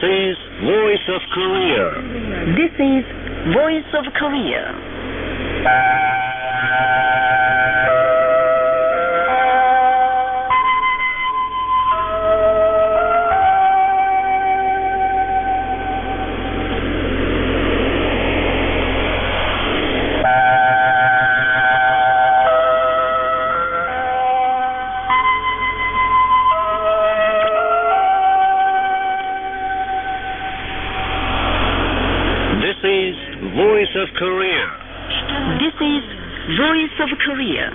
is Voice of Korea. This is Voice of Korea. This is Voice of Korea. This is Voice of Korea.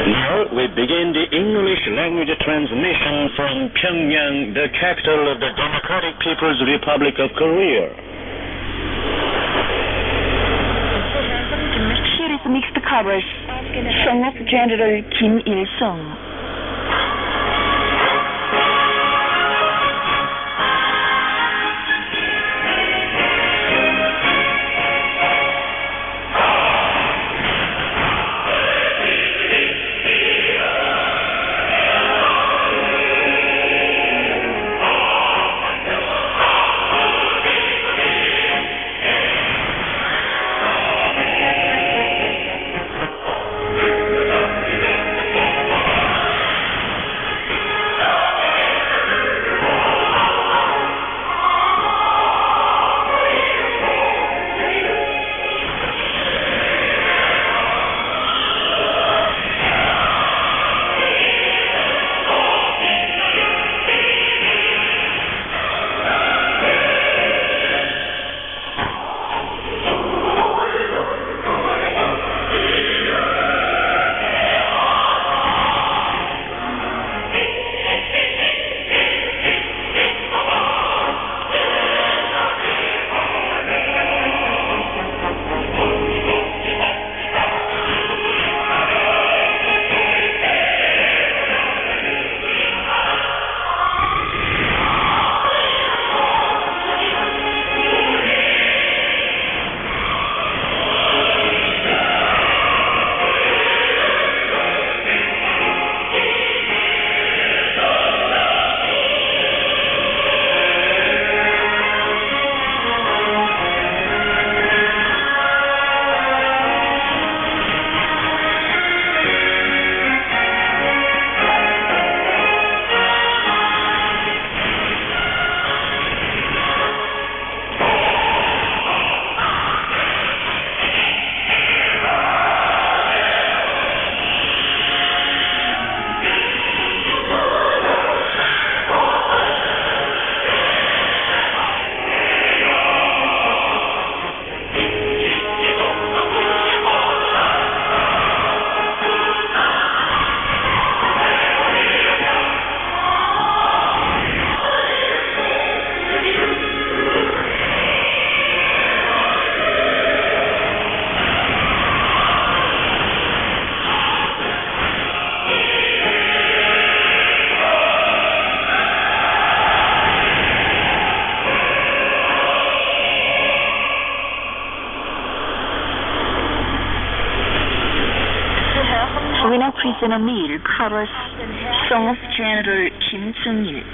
Now we begin the English language transmission from Pyongyang, the capital of the Democratic People's Republic of Korea. Here is mixed coverage. Song of General Kim Il-sung. Minor Prisoner Neil covers Song of General Kim Seung-il.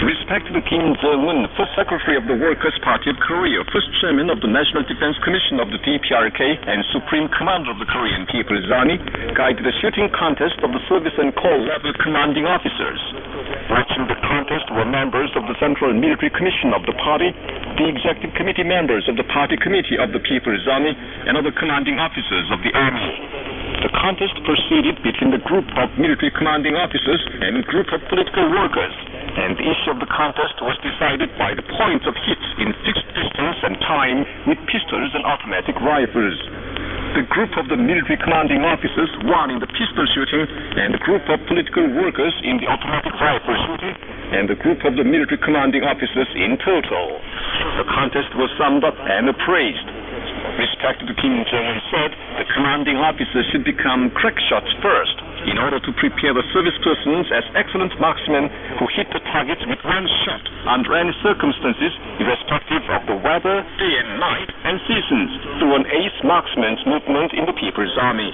Respected Kim Jong-un, first Secretary of the Workers' Party of Korea, first Chairman of the National Defense Commission of the DPRK, and Supreme Commander of the Korean People's Army, guided the shooting contest of the service and corps level commanding officers. Watching the contest were members of the Central Military Commission of the party, the Executive Committee members of the Party Committee of the People's Army, and other commanding officers of the Army. The contest proceeded between the group of military commanding officers and group of political workers, and the issue of the contest was decided by the points of hits in fixed distance and time with pistols and automatic rifles. The group of the military commanding officers won in the pistol shooting, and the group of political workers in the automatic rifle shooting, and the group of the military commanding officers in total. The contest was summed up and appraised. Respected Kim Jong-un said the commanding officers should become crack shots first, in order to prepare the service persons as excellent marksmen who hit the targets with one shot under any circumstances, irrespective of the weather, day and night, and seasons, through an ace marksman's movement in the People's Army.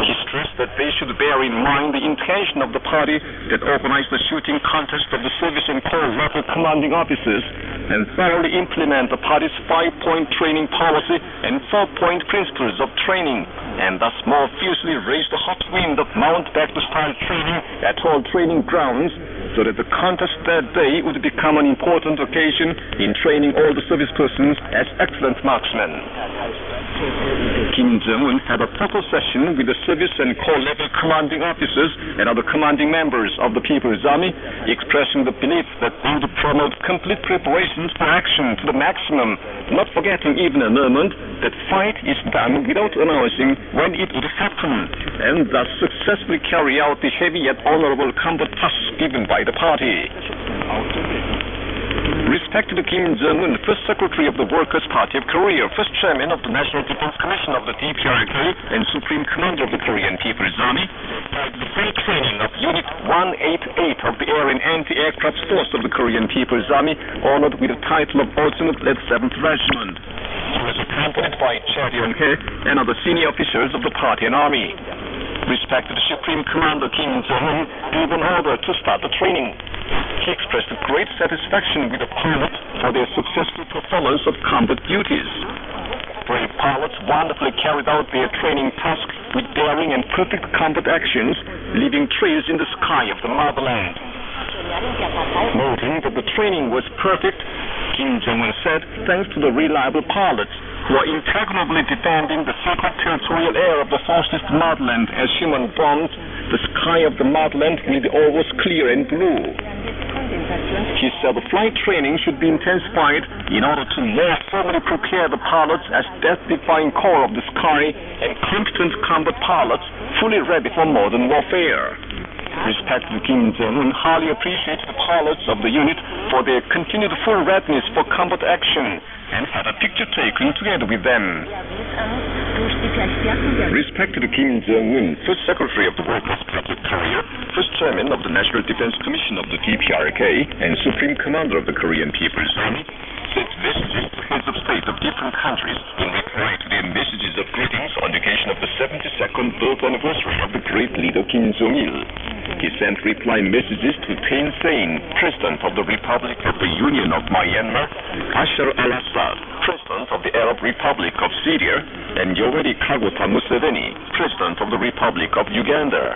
He stressed that they should bear in mind the intention of the party that organized the shooting contest of the service and corps level commanding officers, and thoroughly implement the party's 5-point training policy and 4-point principles of training, and thus more fiercely raise the hot wind of Mountbatten-style training at all training grounds, so that the contest that day would become an important occasion in training all the service persons as excellent marksmen. Kim Jong-un had a photo session with the service and corps level commanding officers and other commanding members of the People's Army, expressing the belief that they would promote complete preparations for action to the maximum, not forgetting even a moment that fight is done without announcing when it would happen, and thus successfully carry out the heavy yet honorable combat tasks given by the party. Respected Kim Jong-un, first Secretary of the Workers' Party of Korea, first Chairman of the National Defense Commission of the DPRK, and Supreme Commander of the Korean People's Army, guided the free training of Unit 188 of the Air and Anti-Aircraft Force of the Korean People's Army, honored with the title of Lieutenant-led 7th Regiment. He was accompanied by Cha Ryong-hae and other senior officials of the party and army. Respected Supreme Commander Kim Jong-un gave an order to start the training. He expressed great satisfaction with the pilots for their successful performance of combat duties. Brave pilots wonderfully carried out their training task with daring and perfect combat actions, leaving trails in the sky of the motherland. Noting that the training was perfect, Kim Jong-un said, thanks to the reliable pilots who are impregnably defending the sacred territorial air of the fascist motherland as human bombs, the sky of the motherland will be always clear and blue. He said the flight training should be intensified in order to more firmly prepare the pilots as death-defying core of the sky and competent combat pilots fully ready for modern warfare. Respected Kim Jong-un highly appreciated the pilots of the unit for their continued full readiness for combat action and had a picture taken together with them. Respected Kim Jong-un, First Secretary of the Workers' Party of Korea, First Chairman of the National Defense Commission of the DPRK, and Supreme Commander of the Korean People's Army, sent messages to heads of state of different countries in reply to their messages of greetings on the occasion of the 72nd birth anniversary of the great leader Kim Jong-il. He sent reply messages to Thein Sein, President of the Republic of the Union of Myanmar, Bashar al-Assad, President of the Arab Republic of Syria, and Yoweri Kaguta Museveni, President of the Republic of Uganda.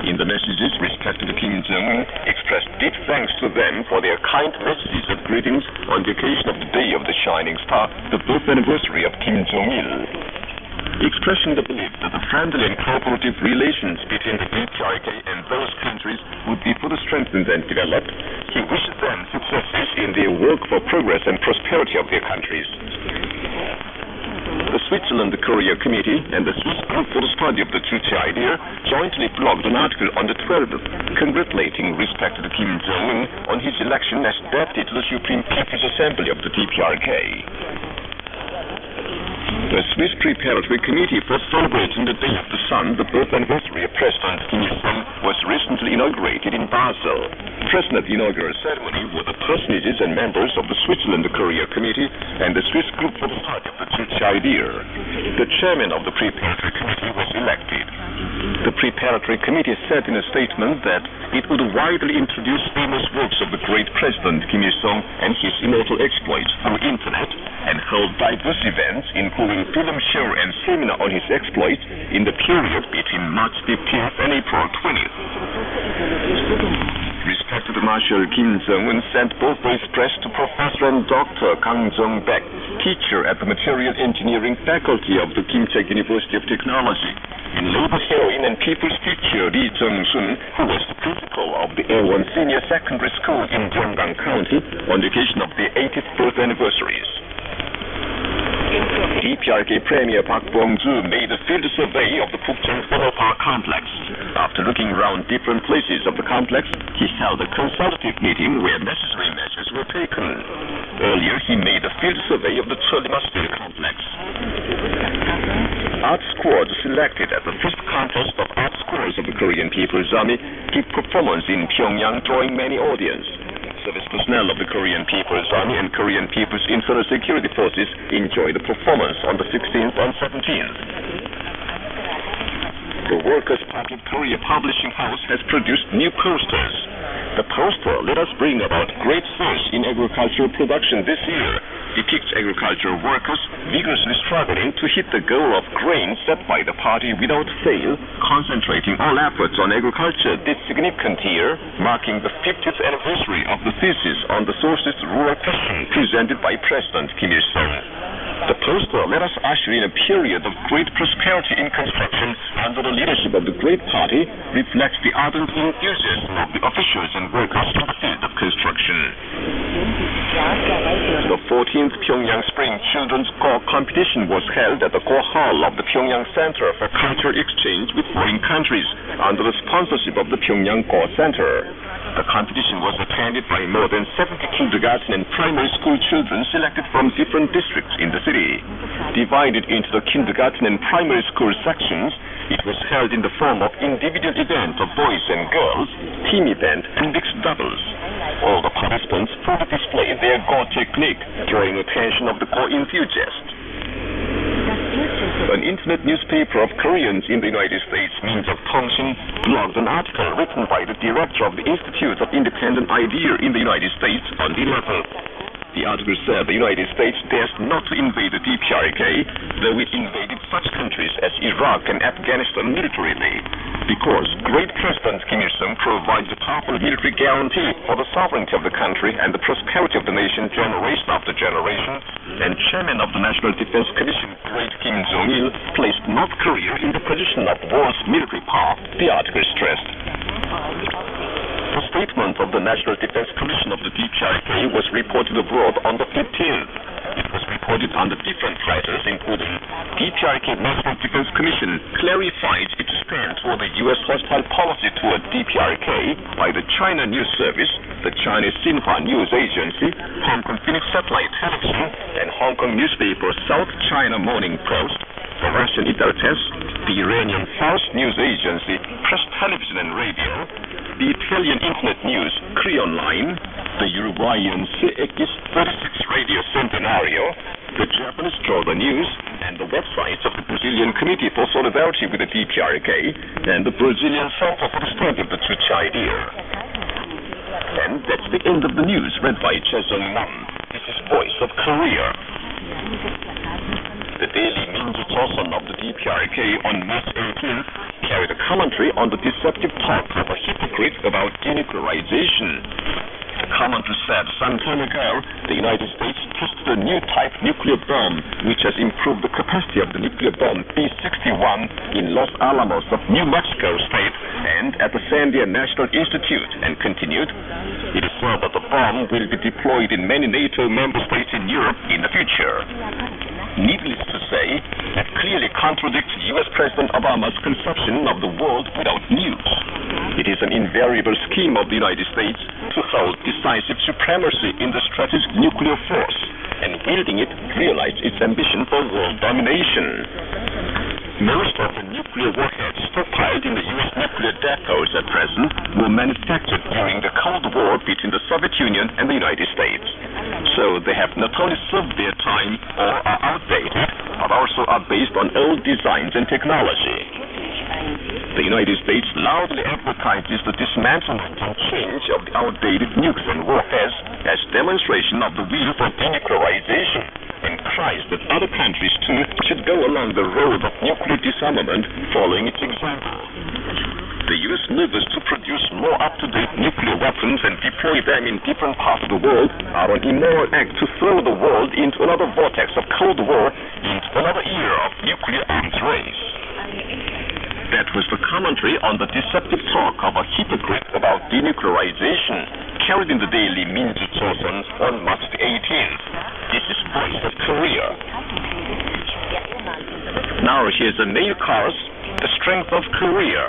In the messages, respected Kim Jong-un expressed deep thanks to them for their kind messages of greetings on the occasion of the Day of the Shining Star, the birth anniversary of Kim Jong-il. Expressing the belief that the friendly and cooperative relations between the DPRK and those countries would be further strengthened and developed, he wishes them successes in their work for progress and prosperity of their countries. The Switzerland-Korea Committee and the Swiss Group for the Study of the Juche Idea jointly blogged an article on the 12th congratulating respected Kim Jong-un on his election as deputy to the Supreme People's Assembly of the DPRK. The Swiss Preparatory Committee for celebrating the Day of the Sun, the birth anniversary of President Kim Il-sung, was recently inaugurated in Basel. Present at the inaugural ceremony were the personages and members of the Switzerland-Korea Committee and the Swiss Group for the Study of the Juche Idea. The chairman of the Preparatory Committee was elected. The Preparatory Committee said in a statement that it would widely introduce famous works of the great President Kim Il-sung and his immortal exploits through internet and hold diverse events including film show and seminar on his exploits in the period between March 15th and April 20th. Respected Marshal Kim Jong-un sent both express to Professor and Dr. Kang Jong-baek, teacher at the Material Engineering Faculty of the Kim-Chaek University of Technology, and labor heroine and people's teacher Lee Jung-sun, who was the principal of the A1 Senior Secondary School in Gyeonggang County on the occasion of their 80th birth anniversaries. DPRK Premier Park Bong-joo made a field survey of the Pukchang Thermal Power Complex. After looking around different places of the complex, he held a consultative meeting where necessary measures were taken. Earlier, he made a field survey of the Cholima Steel Complex. Art squads selected at the first contest of art squads of the Korean People's Army gave performance in Pyongyang, drawing many audience. Service personnel of the Korean People's Army and Korean People's Internal Security Forces enjoyed the performance on the 16th and 17th. The Workers' Party of Korea Publishing House has produced new posters. The poster, "Let Us Bring About Great Surge in Agricultural Production This Year," depicts agricultural workers vigorously struggling to hit the goal of grain set by the party without fail, concentrating all efforts on agriculture this significant year, marking the 50th anniversary of the thesis on the socialist rural question presented by President Kim Il-sung. The poster, "Let us usher in a period of great prosperity in construction under the leadership of the great party," reflects the ardent enthusiasm of the officials and workers in the field of construction. The 14th Pyongyang Spring Children's Go competition was held at the Go Hall of the Pyongyang Center for Cultural Exchange with foreign countries under the sponsorship of the Pyongyang Go Center. The competition was attended by more than 70 kindergarten and primary school children selected from different districts in the city. Divided into the kindergarten and primary school sections, it was held in the form of individual event of boys and girls, team event, and mixed doubles. All the participants fully displayed their Go technique, drawing attention of the Go enthusiasts. An internet newspaper of Koreans in the United States, Means of Tongshin, blogged an article written by the director of the Institute of Independent Idea in the United States on the 11th. The article said the United States dares not to invade the DPRK, though it invaded such countries as Iraq and Afghanistan militarily, because Great President Kim Il-sung provides a powerful military guarantee for the sovereignty of the country and the prosperity of the nation generation after generation, and Chairman of the National Defense Commission, Great Kim Jong-il, placed North Korea in the position of world's military power, the article stressed. The statement of the National Defense Commission of the DPRK was reported abroad on the 15th. It was reported under different writers, including DPRK National Defense Commission clarified its stand toward the U.S. hostile policy toward DPRK by the China News Service, the Chinese Xinhua News Agency, Hong Kong Phoenix Satellite Television, and Hong Kong newspaper South China Morning Post, the Russian Italtest, the Iranian Fars News Agency, Press Television and Radio, the Italian Internet News, Cree Online, the Uruguayan CX36 Radio Centenario, the Japanese Jordan News, and the websites of the Brazilian Committee for Solidarity with the DPRK and the Brazilian Center for the Study of the Church Idea. And that's the end of the news, read by Chesung Nam. This is Voice of Korea. The Daily Minju Chosun of the DPRK on March 18th carried a commentary on the deceptive talk of a hypocrite about denuclearization. The commentary said some time ago the United States tested a new type nuclear bomb which has improved the capacity of the nuclear bomb B-61 in Los Alamos of New Mexico State and at the Sandia National Institute, and continued, it is said that the bomb will be deployed in many NATO member states in Europe in the future. Needless to say, that clearly contradicts U.S. President Obama's conception of the world without nukes. It is an invariable scheme of the United States to hold decisive supremacy in the strategic nuclear force, and wielding it, realize its ambition for world domination. Most of the nuclear warheads stockpiled in the U.S. nuclear depots at present were manufactured during the Cold War between the Soviet Union and the United States. So they have not only served their time or are outdated, but also are based on old designs and technology. The United States loudly advertises the dismantlement and change of the outdated nukes and warheads as demonstration of the will for denuclearization, and cries that other countries too should go along the road of nuclear disarmament, following its example. The U.S. endeavors to produce more up-to-date nuclear weapons and deploy them in different parts of the world are an immoral act to throw the world into another vortex of Cold War, into another era of nuclear arms race. That was the commentary on the deceptive talk of a hypocrite about denuclearization, carried in the Daily Minju Chosun on March the 18th. This is Voice of Korea. Now here's a mail chorus, The Strength of Korea.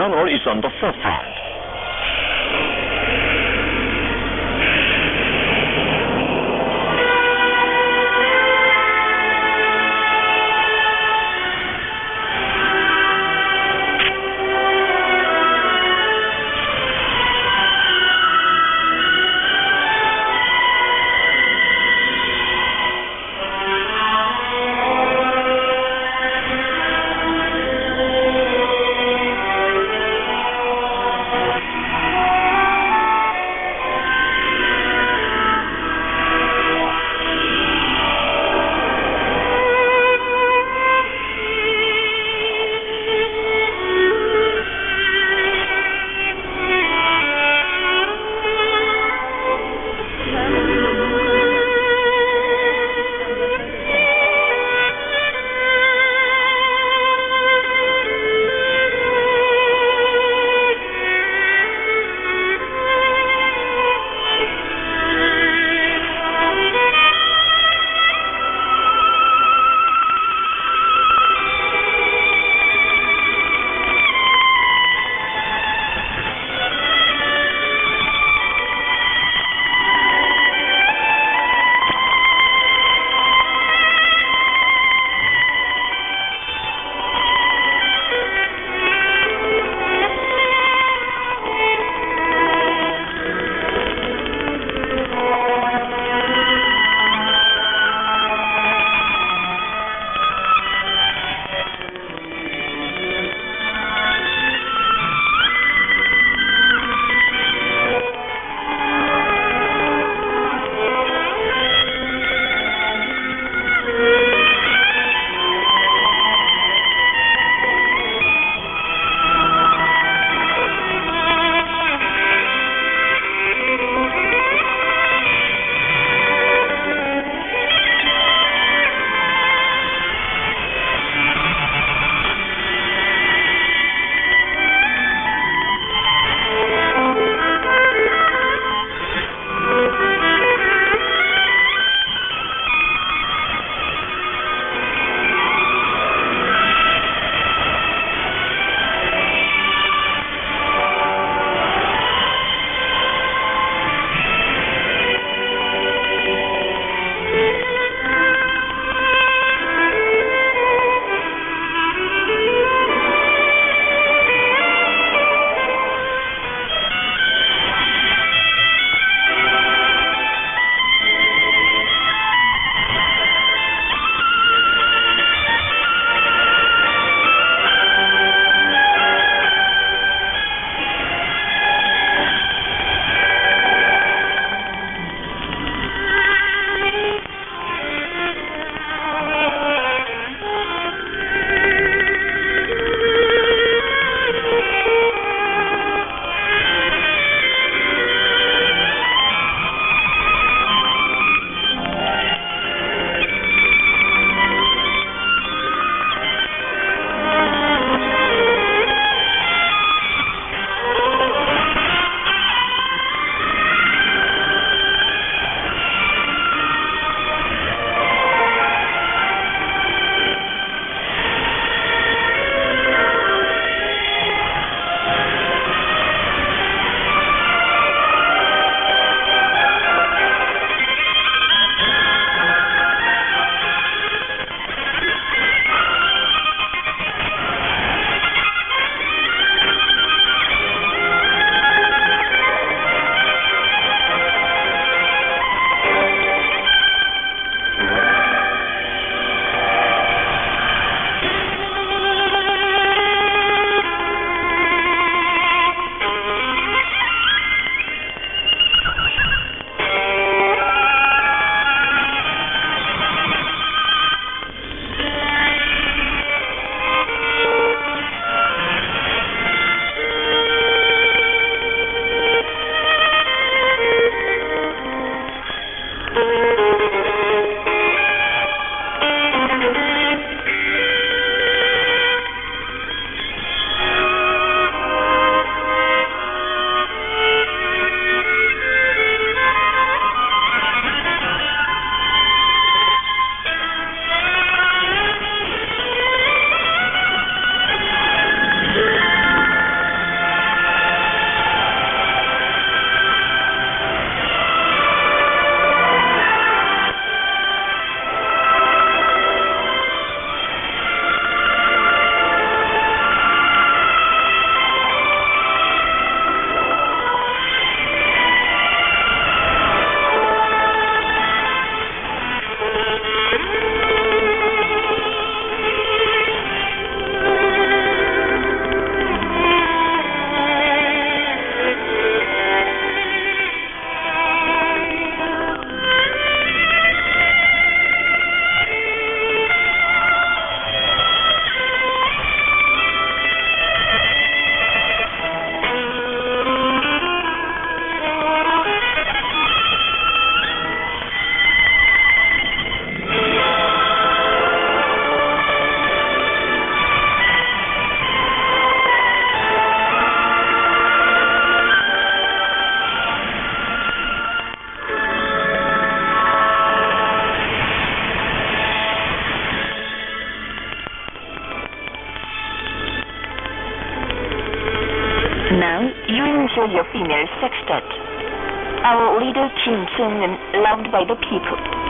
honor is on the forefront. female sextet. Our leader Kim Seung-eun, loved by the people.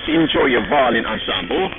Enjoy your violin ensemble.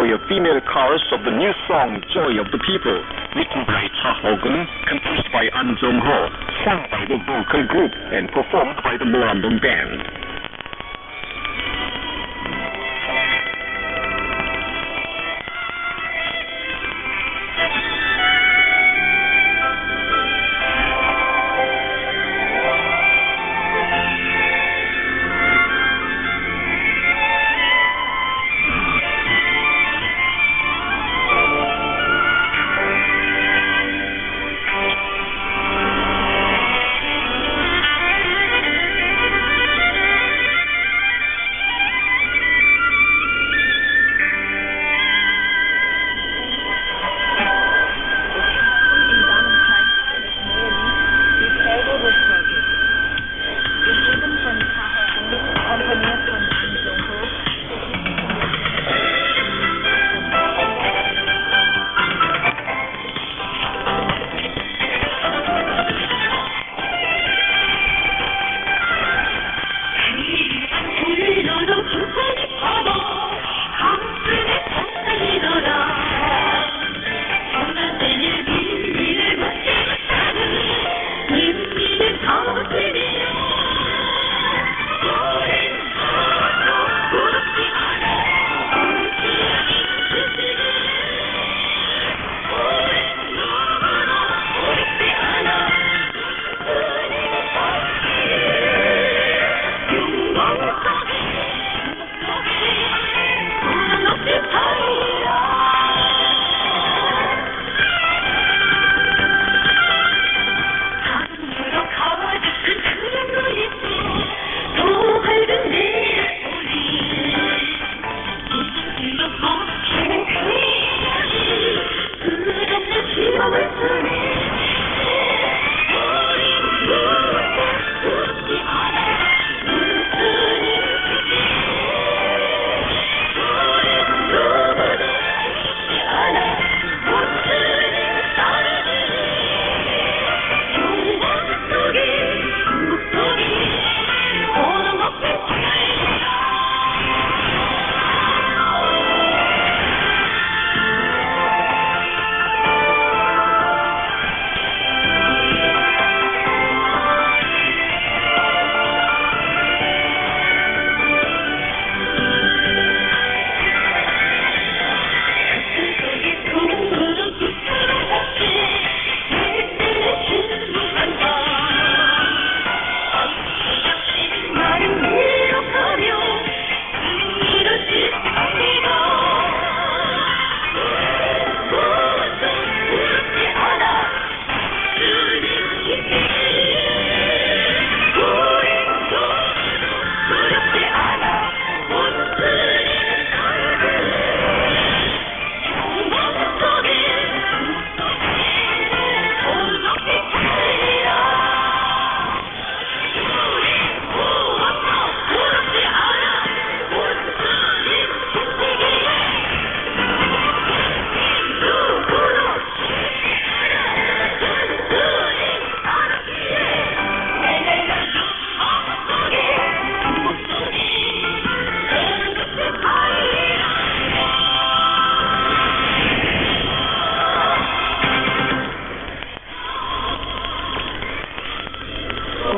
enjoy a female chorus of the new song Joy of the People, written by Cha Ho-gun, composed by An Jong-ho, sung by the vocal group and performed by the Morambong Band.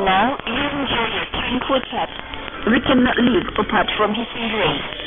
Now, you enjoy your twin quartet. We cannot live apart from his embrace.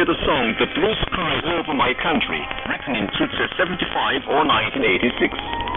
the song The Blue Sky Over My Country, written in 1975 or 1986.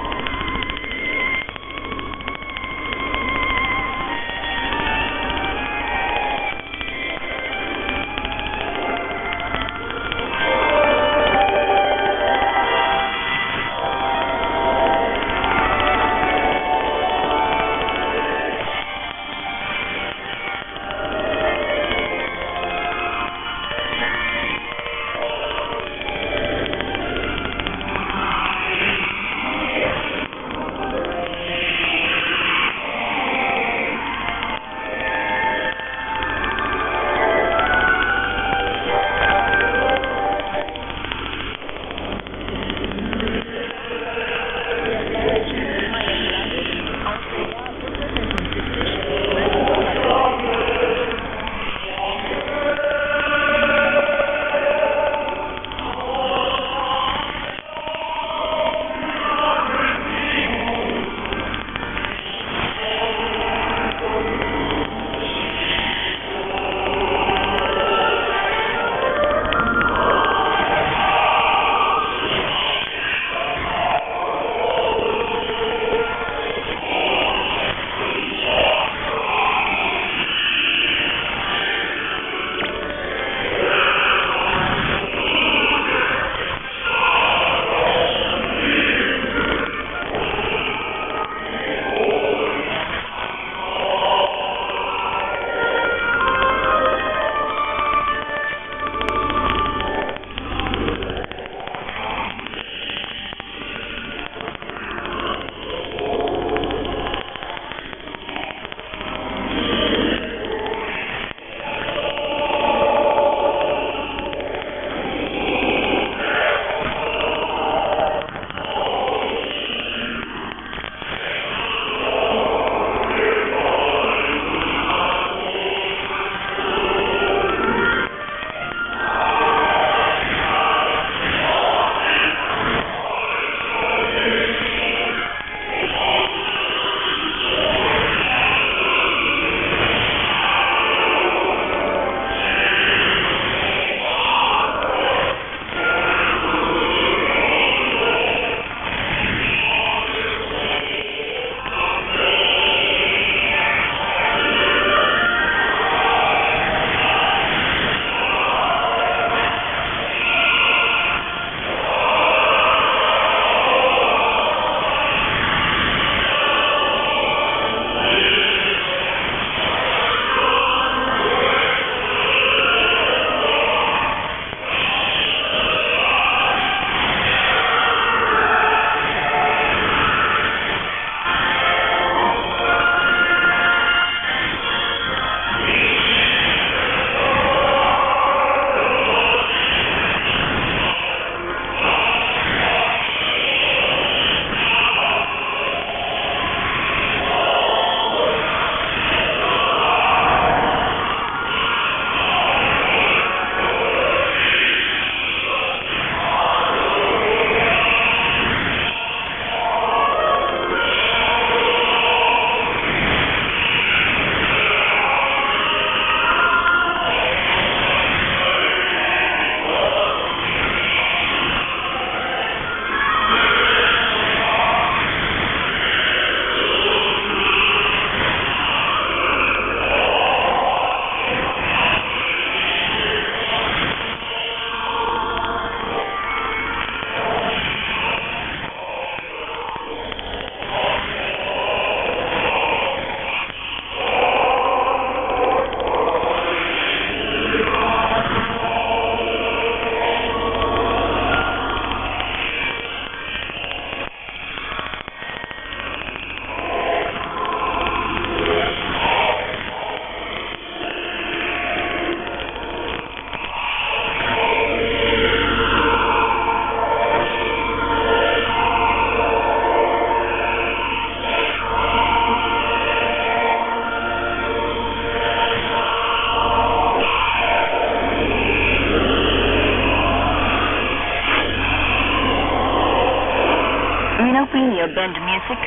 band music,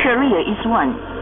Korea is one.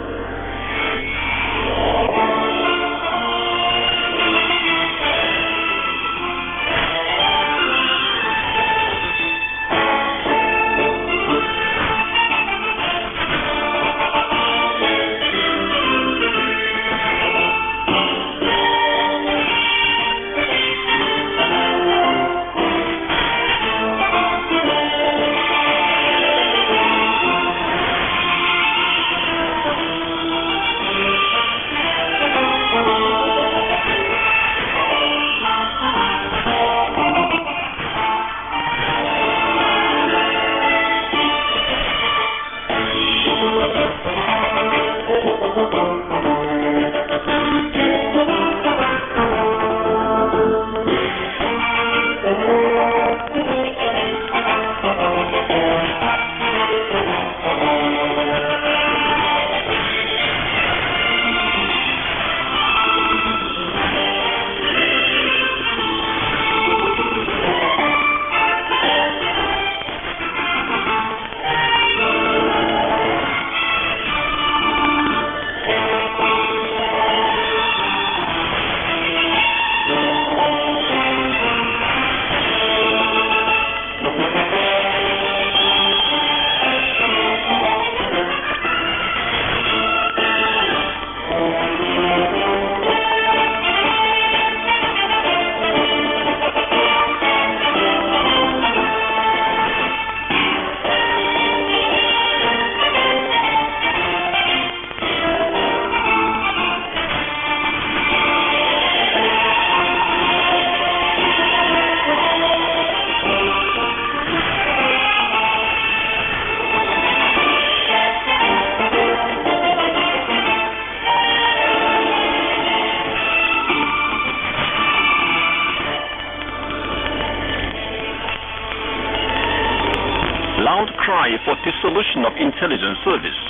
loud cry for dissolution of intelligence service.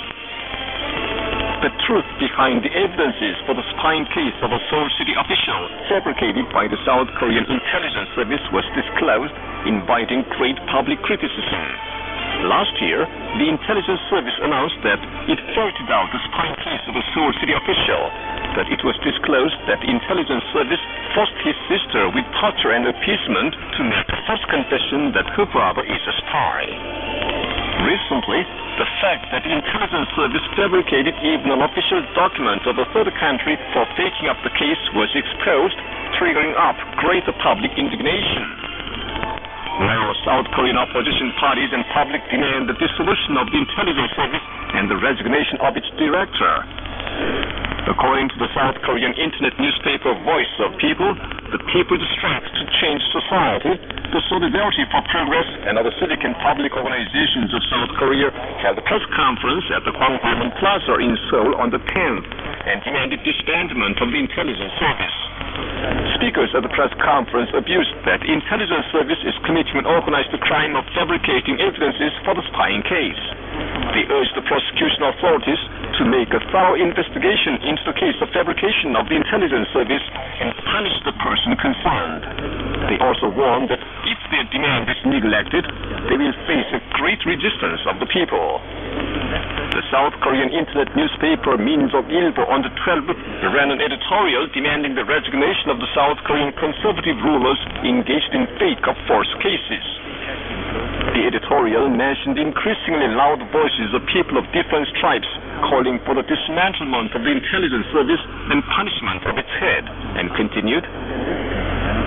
The truth behind the evidences for the spying case of a Seoul City official fabricated by the South Korean intelligence service was disclosed, inviting great public criticism. Last year, the intelligence service announced that it ferreted out the spying case of a Seoul City official, but it was disclosed that the intelligence service forced his sister with torture and appeasement to make a false confession that her brother is a spy. Recently, the fact that the intelligence service fabricated even an official document of a third country for faking up the case was exposed, triggering up greater public indignation. Now, South Korean opposition parties and public demand the dissolution of the intelligence service and the resignation of its director. According to the South Korean internet newspaper Voice of People, the People's Strength to Change Society, the Solidarity for Progress, and other civic and public organizations of South Korea held a press conference at the Gwanghwamun Plaza in Seoul on the 10th and demanded disbandment of the intelligence service. Speakers at the press conference abused that intelligence service is committing an organized crime of fabricating evidences for the spying case. They urged the prosecution authorities to make a thorough investigation into the case of fabrication of the intelligence service and punish the person concerned. They also warned that if their demand is neglected, they will face a great resistance of the people. The South Korean internet newspaper Means of Ilbo on the 12th ran an editorial demanding the resignation of the South Korean conservative rulers engaged in fake or false cases. The editorial mentioned increasingly loud voices of people of different stripes calling for the dismantlement of the intelligence service and punishment of its head, and continued,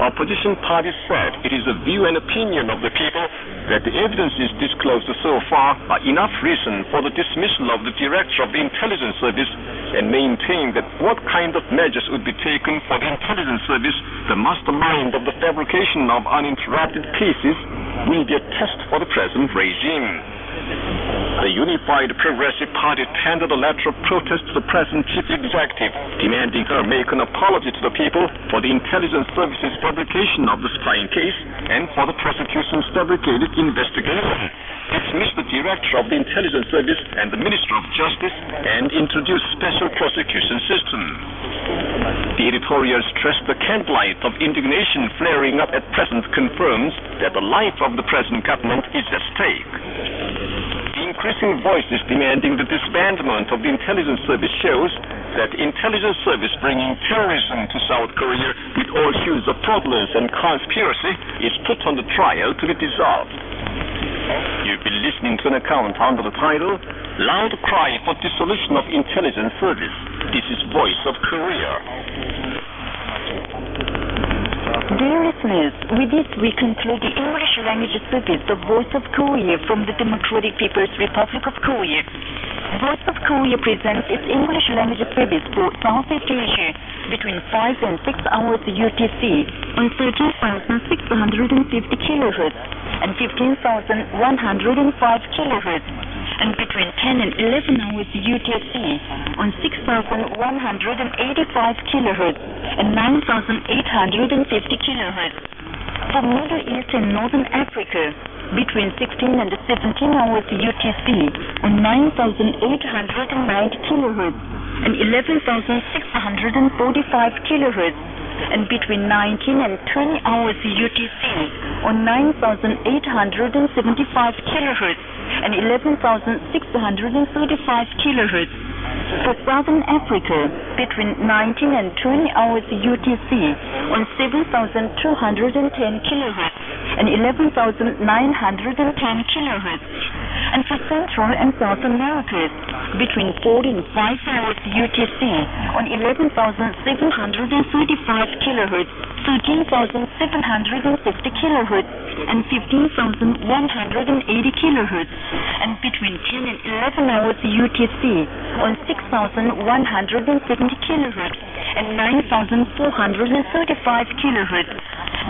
opposition parties said it is the view and opinion of the people that the evidences disclosed so far are enough reason for the dismissal of the director of the intelligence service, and maintain that what kind of measures would be taken for the intelligence service, the mastermind of the fabrication of uninterrupted cases, will be a test for the present regime. The Unified Progressive Party tendered a letter of protest to the present chief executive, demanding her make an apology to the people for the intelligence service's fabrication of the spying case and for the prosecution's fabricated investigation, dismiss the director of the intelligence service and the Minister of Justice, and introduce special prosecution system. The editorial stressed the candlelight of indignation flaring up at present confirms that the life of the present government is at stake. The increasing voices demanding the disbandment of the intelligence service shows that intelligence service bringing terrorism to South Korea with all hues of fraudulence and conspiracy is put on the trial to be dissolved. You've been listening to an account under the title, Loud Cry for Dissolution of Intelligence Service. This is Voice of Korea. Dear listeners, with this we conclude the English language service of Voice of Korea from the Democratic People's Republic of Korea. Voice of Korea presents its English language service for Southeast Asia between 5 and 6 hours UTC on 13,650 kHz and 15,105 kHz, and between 10 and 11 hours UTC on 6,185 kHz and 9,850 kHz. For Middle East and Northern Africa, between 16 and 17 hours UTC on 9,890 kHz and 11,645 kHz, and between 19 and 20 hours UTC on 9,875 kHz and 11,635 kHz. For Southern Africa, between 19 and 20 hours UTC on 7,210 kHz and 11,910 kHz. And for Central and South America, between 4 and 5 hours UTC on 11,735 kHz, 13,760 kHz, and 15,180 kHz, and between 10 and 11 hours UTC on 6,170 kHz and 9,435 kHz.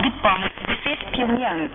Goodbye. This is Pyongyang.